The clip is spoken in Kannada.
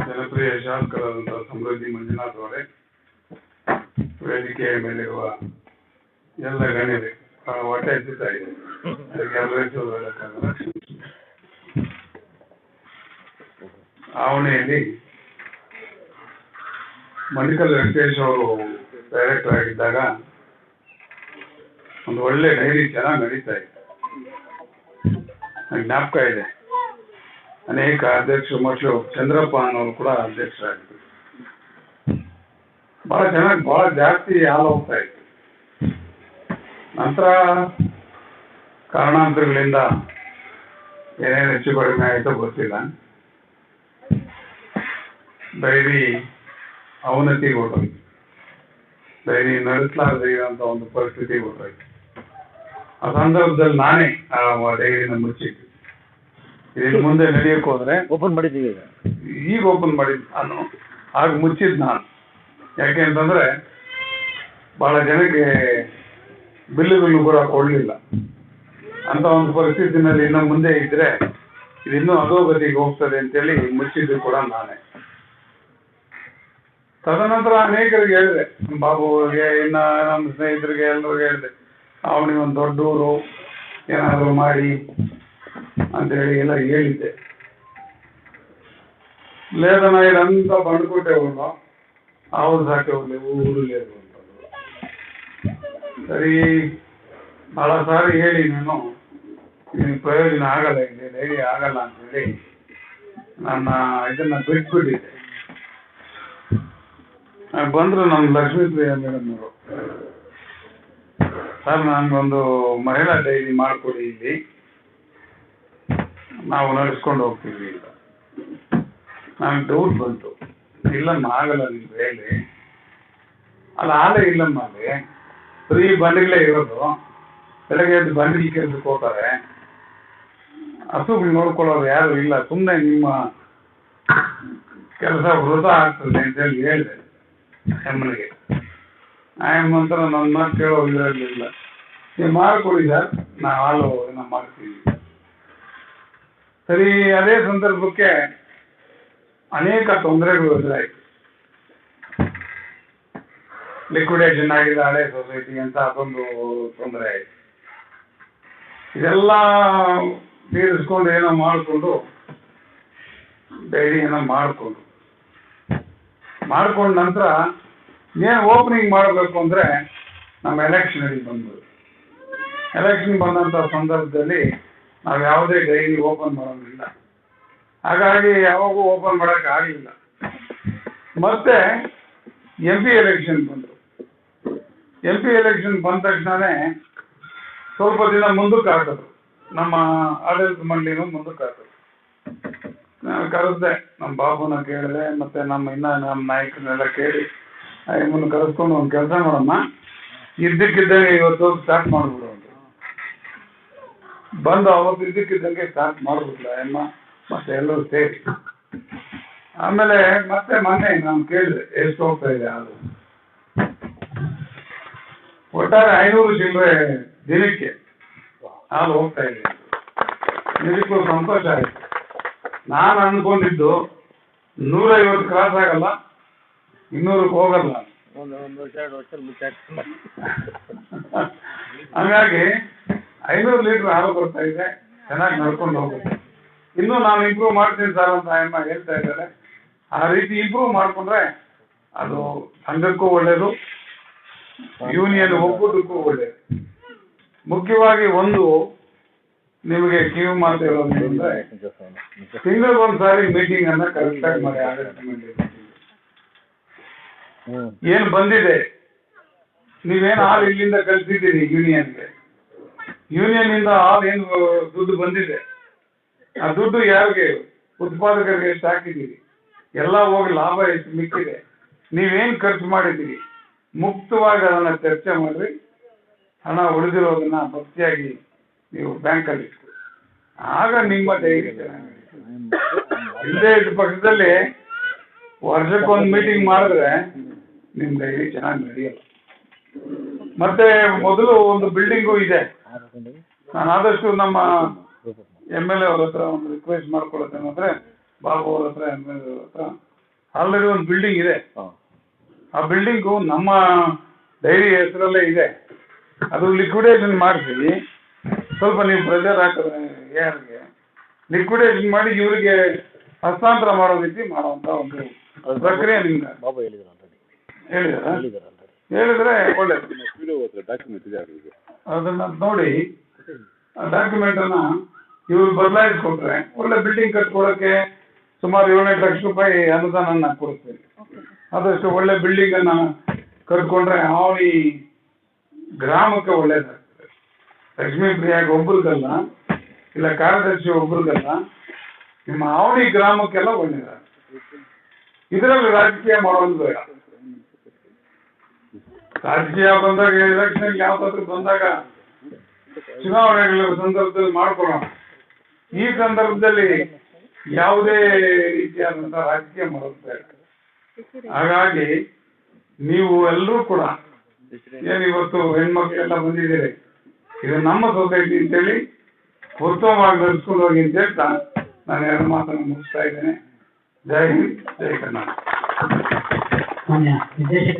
ಜನಪ್ರಿಯ ಶಾಸಕರಾದಂತಹ ಸಮೃದ್ಧಿ ಮಂಜುನಾಥ್ ಅವರೇ, ವೇದಿಕೆಯ ಮೇಲಿರುವ ಎಲ್ಲ ಗಣ್ಯರೇ, ಹೊಟ್ಟೆ ಹಚ್ಚುತ್ತಾ ಇದೆ, ಅದಕ್ಕೆ ಎಲ್ಲರೂ ಹೇಳಕ್ಕಾಗಲ್ಲ. ಆವಣೆಯಲ್ಲಿ ಮಣಿಕಲ್ ವೆಂಕಟೇಶ್ ಅವರು ಡೈರೆಕ್ಟರ್ ಆಗಿದ್ದಾಗ ಒಂದು ಒಳ್ಳೆ ಡೈರಿ ಚೆನ್ನಾಗಿ ನಡೀತಾ ಇದೆ. ಜ್ಞಾಪಕ ಇದೆ, ಅನೇಕ ಅಧ್ಯಕ್ಷರು ಮತ್ತು ಚಂದ್ರಪ್ಪ ಅನ್ನೋರು ಕೂಡ ಅಧ್ಯಕ್ಷರಾಗಿದ್ದರು. ಬಹಳ ಚೆನ್ನಾಗಿ ಬಹಳ ಜಾಸ್ತಿ ಹಾಲು ಹೋಗ್ತಾ ಇತ್ತು. ನಂತರ ಕಾರಣಾಂತರಗಳಿಂದ ಏನೇನು ಹೆಚ್ಚು ಕಡಿಮೆ ಆಯಿತೋ ಗೊತ್ತಿಲ್ಲ, ಡೈರಿ ಅವನತಿಗೆ ಹೊರಟೋಯ್ತು, ಡೈರಿ ನಡೆಸಲಾರದೆ ಇರೋಂಥ ಒಂದು ಪರಿಸ್ಥಿತಿ ಹೊರಟೋಯ್ತು. ಆ ಸಂದರ್ಭದಲ್ಲಿ ನಾನೇ ಆ ಡೈರಿನ ಮುಚ್ಚಿದ್ದು. ಇನ್ನು ಮುಂದೆ ನಡೆಯಕ್ಕೆ ಹೋದ್ರೆ ಓಪನ್ ಮಾಡಿದ್ದೀವಿ, ಈಗ ಓಪನ್ ಮಾಡಿದ್ದು ನಾನು, ಆಗ ಮುಚ್ಚಿದ್ದು ನಾನು. ಯಾಕೆ ಅಂತಂದ್ರೆ ಬಹಳ ಜನಕ್ಕೆ ಬಿಲ್ಲುಗಳನ್ನು ಕೂಡ ಕೊಡಲಿಲ್ಲ. ಅಂತ ಒಂದು ಪರಿಸ್ಥಿತಿನಲ್ಲಿ ಇನ್ನು ಮುಂದೆ ಇದ್ರೆ ಇದಿನ್ನೂ ಅಧೋಗತಿಗೆ ಹೋಗ್ತದೆ ಅಂತೇಳಿ ಮುಚ್ಚಿದ್ದು ಕೂಡ ನಾನೇ. ತದನಂತರ ಅನೇಕರಿಗೆ ಹೇಳಿದೆ, ಬಾಬುಗೆ, ಇನ್ನು ನಮ್ಮ ಸ್ನೇಹಿತರಿಗೆ ಎಲ್ಲರಿಗೂ ಹೇಳಿದೆ, ಅವನಿಗೆ ಒಂದು ದೊಡ್ಡ ಊರು ಏನಾದರೂ ಮಾಡಿ ಅಂತೇಳಿ ಎಲ್ಲ ಹೇಳಿದ್ದೆ. ಲೇದನಾಯ್ಡು ಅಂತ ಬಂಡ್ಕೊಟ್ಟೆ ಹೋಗ್ಲು, ಅವ್ರು ಸಾಕೆ ಹೋಗ್ಲಿ, ಊರು ಲೇದು ಅಂತ. ಸರಿ, ಬಹಳ ಸಾರಿ ಹೇಳಿ ನಾನು ನಿನಗೆ ಪ್ರಯೋಜನ ಆಗಲ್ಲ, ಇಲ್ಲಿ ಡೈರಿ ಆಗಲ್ಲ ಅಂತೇಳಿ ನನ್ನ ಇದನ್ನ ಬಿಟ್ಬಿಟ್ಟಿದ್ದೆ. ಬಂದರು ನಮ್ಮ ಲಕ್ಷ್ಮೀಪ್ರಿಯ ಮೇಡಮ್ ಅವರು, ಸರ್ ನನಗೊಂದು ಮಹಿಳಾ ಡೈರಿ ಮಾಡಿಕೊಡಿ, ಇಲ್ಲಿ ನಾವು ನಡೆಸ್ಕೊಂಡು ಹೋಗ್ತೀವಿ ಅಂತ. ನನಗೆ ಡೌಟ್ ಬಂತು, ಇಲ್ಲಮ್ಮ ಆಗಲ್ಲ ನಿಮ್ಗೆ ಹೇಳಿ, ಅಲ್ಲ ಹಾಲೇ ಇಲ್ಲಮ್ಮ, ಅಲ್ಲಿ ಫ್ರೀ ಬಂಡಿಗಳೇ ಇರೋದು, ಬೆಳಗ್ಗೆ ಎದ್ದು ಬಂಡಿಗೆ ಕೆಲ್ಸಕ್ಕೆ ಹೋಗ್ತಾರೆ, ಹಸುಗಳು ನೋಡ್ಕೊಳ್ಳೋರು ಯಾರು ಇಲ್ಲ, ಸುಮ್ಮನೆ ನಿಮ್ಮ ಕೆಲಸ ವೃಥ ಆಗ್ತದೆ ಅಂತೇಳಿ ಹೇಳಿದೆ ಎಮ್ಮನಿಗೆ. ಆಯಮ್ಮಂತರ ನನ್ನ ಮಾತು ಕೇಳೋ ಇದರಲ್ಲಿಲ್ಲ, ನೀವು ಮಾಡಿಕೊಡಿ ಸರ್, ನಾವು ಹಾಲು ನಾವು ಮಾಡ್ತೀವಿ. ಸರಿ, ಅದೇ ಸಂದರ್ಭಕ್ಕೆ ಅನೇಕ ತೊಂದರೆಗಳು ಎದುರಾಯಿತು. ಲಿಕ್ವಿಡೇಷನ್ ಆಗಿದೆ ಹಳೆ ಸೊಸೈಟಿ ಅಂತ ಅದೊಂದು ತೊಂದರೆ ಆಯಿತು. ಇದೆಲ್ಲ ತೀರಿಸ್ಕೊಂಡು ಏನೋ ಮಾಡಿಕೊಂಡು ಡೈರಿ ಏನೋ ಮಾಡಿಕೊಂಡು ನಂತರ ಏನು ಓಪನಿಂಗ್ ಮಾಡಬೇಕು ಅಂದರೆ ನಮ್ಮ ಎಲೆಕ್ಷನಲ್ಲಿ ಬಂದರು. ಎಲೆಕ್ಷನ್ ಬಂದಂಥ ಸಂದರ್ಭದಲ್ಲಿ ನಾವು ಯಾವುದೇ ಡೈರಿ ಓಪನ್ ಮಾಡೋದಿಲ್ಲ, ಹಾಗಾಗಿ ಯಾವಾಗೂ ಓಪನ್ ಮಾಡೋಕ್ಕೆ ಆಗಲಿಲ್ಲ. ಮತ್ತೆ MP ಎಲೆಕ್ಷನ್ ಬಂದರು. MP ಎಲೆಕ್ಷನ್ ಬಂದ ತಕ್ಷಣವೇ ಸ್ವಲ್ಪ ದಿನ ಮುಂದಕ್ಕೆ ಹಾಕಿದ್ರು, ನಮ್ಮ ಆಡಳಿತ ಮಂಡಳಿನೂ ಮುಂದಕ್ಕೆ ಹಾಕಿದ್ರು. ನಾನು ಕರೆಸ್ದೆ, ನಮ್ಮ ಬಾಬುನ ಕೇಳಿದೆ, ಮತ್ತು ನಮ್ಮ ನಾಯಕರನ್ನೆಲ್ಲ ಕೇಳಿ ಇವ್ರನ್ನ ಕರೆಸ್ಕೊಂಡು ಒಂದು ಕೆಲಸ ಮಾಡಮ್ಮ, ಇದ್ದಕ್ಕಿದ್ದಂಗೆ ಇವತ್ತು ಸ್ಟಾರ್ಟ್ ಮಾಡಿಬಿಡು ಅಂತ ಬಂದು ಅವತ್ತು ಇದ್ದಕ್ಕಿದ್ದಂಗೆ ಸ್ಟಾರ್ಟ್ ಮಾಡಿಬಿಟ್ಲ ಅಮ್ಮ, ಮತ್ತೆ ಎಲ್ಲರೂ ಸೇರಿ. ಆಮೇಲೆ ಮತ್ತೆ ಮೊನ್ನೆ ನಾನು ಕೇಳಿದೆ ಎಷ್ಟು ಹೋಗ್ತಾ ಇದೆ ಹಾಲು. ಒಟ್ಟಾರೆ 500 ಚಿಲ್ಲರೆ ದಿನಕ್ಕೆ ಹಾಲು ಹೋಗ್ತಾ ಇದೆ. ನಿಜಕ್ಕೂ ಸಂತೋಷ ಆಯಿತು. ನಾನು ಅಂದ್ಕೊಂಡಿದ್ದು 150 ಕ್ರಾಸ್ ಆಗಲ್ಲ, 200ಕ್ಕೆ ಹೋಗಲ್ಲ. ಹಾಗಾಗಿ 500 ಲೀಟರ್ ಹಾಲು ಬರ್ತಾ ಇದೆ, ಚೆನ್ನಾಗಿ ನಡ್ಕೊಂಡು ಹೋಗುತ್ತೆ. ಇನ್ನೂ ನಾನು ಇಂಪ್ರೂವ್ ಮಾಡ್ತೀನಿ ಸರ್ ಅಂತ ಅಮ್ಮ ಹೇಳ್ತಾ ಇದ್ದಾರೆ. ಆ ರೀತಿ ಇಂಪ್ರೂವ್ ಮಾಡಿಕೊಂಡ್ರೆ ಅದು ಸಂಘಕ್ಕೂ ಒಳ್ಳೆಯದು, ಯೂನಿಯನ್ ಒಕ್ಕೂಟಕ್ಕೂ ಒಳ್ಳೆಯದು. ಮುಖ್ಯವಾಗಿ ಒಂದು ನಿಮಗೆ ಕಿವಿ ಮಾತು ಹೇಳೋದು ಅಂದರೆ, ತಿಂಗಳಿಗೊಂದ್ಸಾರಿ ಮೀಟಿಂಗ್ ಅನ್ನ ಕರೆಕ್ಟಾಗಿ ಮಾಡಿ ಆಡಳಿತ ಮಂಡಳಿ ಏನು ಬಂದಿದೆ, ನೀವೇನು ಹಾಲು ಇಲ್ಲಿಂದ ಕಳಿಸಿದ್ದೀರಿ ಯೂನಿಯನ್ಗೆ, ಯೂನಿಯನ್ನಿಂದ ಹಾಲು ಏನು ದುಡ್ಡು ಬಂದಿದೆ, ಆ ದುಡ್ಡು ಯಾರಿಗೆ ಉತ್ಪಾದಕರಿಗೆ ಎಷ್ಟು ಹಾಕಿದ್ದೀರಿ, ಎಲ್ಲ ಹೋಗಿ ಲಾಭ ಎಷ್ಟು ಮಿಕ್ಕಿದೆ, ನೀವೇನು ಖರ್ಚು ಮಾಡಿದ್ದೀರಿ, ಮುಕ್ತವಾಗಿ ಅದನ್ನು ಚರ್ಚೆ ಮಾಡಿರಿ. ಹಣ ಉಳಿದಿರೋದನ್ನ ಭಕ್ತಿಯಾಗಿ ನೀವು ಬ್ಯಾಂಕಲ್ಲಿ ಇಟ್ಟು, ಆಗ ನಿಮ್ಮ ಡೈರಿ ಇಲ್ಲದೇ ಇದ್ದ ಪಕ್ಷದಲ್ಲಿ ವರ್ಷಕ್ಕೊಂದು ಮೀಟಿಂಗ್ ಮಾಡಿದ್ರೆ ನಿಮ್ಮ ಡೈರಿ ಚೆನ್ನಾಗಿ ನಡೆಯಲ್ಲ. ಮತ್ತೆ ಮೊದಲು ಒಂದು ಬಿಲ್ಡಿಂಗು ಇದೆ, ನಾನು ಆದಷ್ಟು ನಮ್ಮ MLA ಅವ್ರ ಹತ್ರ ಒಂದು ರಿಕ್ವೆಸ್ಟ್ ಮಾಡ್ಕೊಳ್ಳೋದೇನಂದ್ರೆ, ಬಾಬು ಅವ್ರ ಹತ್ರ ಆಲ್ರೆಡಿ ಒಂದು ಬಿಲ್ಡಿಂಗ್ ಇದೆ. ಆ ಬಿಲ್ಡಿಂಗು ನಮ್ಮ ಡೈರಿ ಹೆಸರಲ್ಲೇ ಇದೆ. ಅದು ಲಿಕ್ವಿಡೇಷನ್ ಮಾಡಿಸಿ ಸ್ವಲ್ಪ ನೀವು ಪ್ರೆಷರ್ ಹಾಕಿದ್ರೆ ಯಾರಿಗೆ ಲಿಕ್ವಿಡೇಷನ್ ಮಾಡಿ ಇವರಿಗೆ ಹಸ್ತಾಂತರ ಮಾಡೋ ರೀತಿ ಮಾಡುವಂತ ಒಂದು ಪ್ರಕ್ರಿಯೆ ನಿಮ್ಗೆ ಹೇಳಿದ್ರೆ ಒಳ್ಳೇದು. ಅದನ್ನ ನೋಡಿ ಡಾಕ್ಯುಮೆಂಟ್ ಅನ್ನ ಇವ್ರು ಬದಲಾಯಿಸ್ಕೊಟ್ರೆ ಒಳ್ಳೆ ಬಿಲ್ಡಿಂಗ್ ಕಟ್ಕೊಳಕ್ಕೆ ಸುಮಾರು 7-8 ಲಕ್ಷ ರೂಪಾಯಿ ಅನುದಾನ ಕೊಡ್ತೇವೆ. ಆದಷ್ಟು ಒಳ್ಳೆ ಬಿಲ್ಡಿಂಗ್ ಅನ್ನ ಕಟ್ಕೊಂಡ್ರೆ ಅವನಿ ಗ್ರಾಮಕ್ಕೆ ಒಳ್ಳೇದಾಗ್ತದೆ. ಲಕ್ಷ್ಮೀ ಪ್ರಿಯಾಗ ಒಬ್ರಿಗಲ್ಲ, ಇಲ್ಲ ಕಾರ್ಯದರ್ಶಿ ಒಬ್ರಿಗಲ್ಲ, ನಿಮ್ಮ ಅವನಿ ಗ್ರಾಮಕ್ಕೆಲ್ಲ ಒಳ್ಳೇದಾಗ್ತದೆ. ಇದರಲ್ಲಿ ರಾಜಕೀಯ ಮಾಡೋದು ಬೇಡ. ರಾಜಕೀಯ ಬಂದಾಗ ಎಲೆಕ್ಷನ್ ಯಾವ್ದಾದ್ರು ಬಂದಾಗ ಚುನಾವಣೆಗಳ ಸಂದರ್ಭದಲ್ಲಿ ಮಾಡ್ಕೊಳ್ಳೋಣ. ಈ ಸಂದರ್ಭದಲ್ಲಿ ಯಾವುದೇ ರೀತಿಯಾದಂತಹ ರಾಜಕೀಯ ಮಾಡೋದು ಬೇಡ. ಹಾಗಾಗಿ ನೀವು ಎಲ್ಲರೂ ಕೂಡ ಏನಿವತ್ತು ಹೆಣ್ಮಕ್ಳೆಲ್ಲ ಬಂದಿದ್ದೀರಿ, ಇದು ನಮ್ಮ ಸೊಸೈಟಿ ಅಂತೇಳಿ ಉತ್ತಮವಾಗಿ ನಡೆಸ್ಕೊಂಡು ಹೋಗಿ ಅಂತ ಹೇಳ್ತಾ ನಾನು 2 ಮಾತನ್ನು ಮುಗಿಸ್ತಾ ಇದ್ದೇನೆ. ಜೈ ಹಿಂದ್, ಜೈ ಕರ್ನಾಟಕ.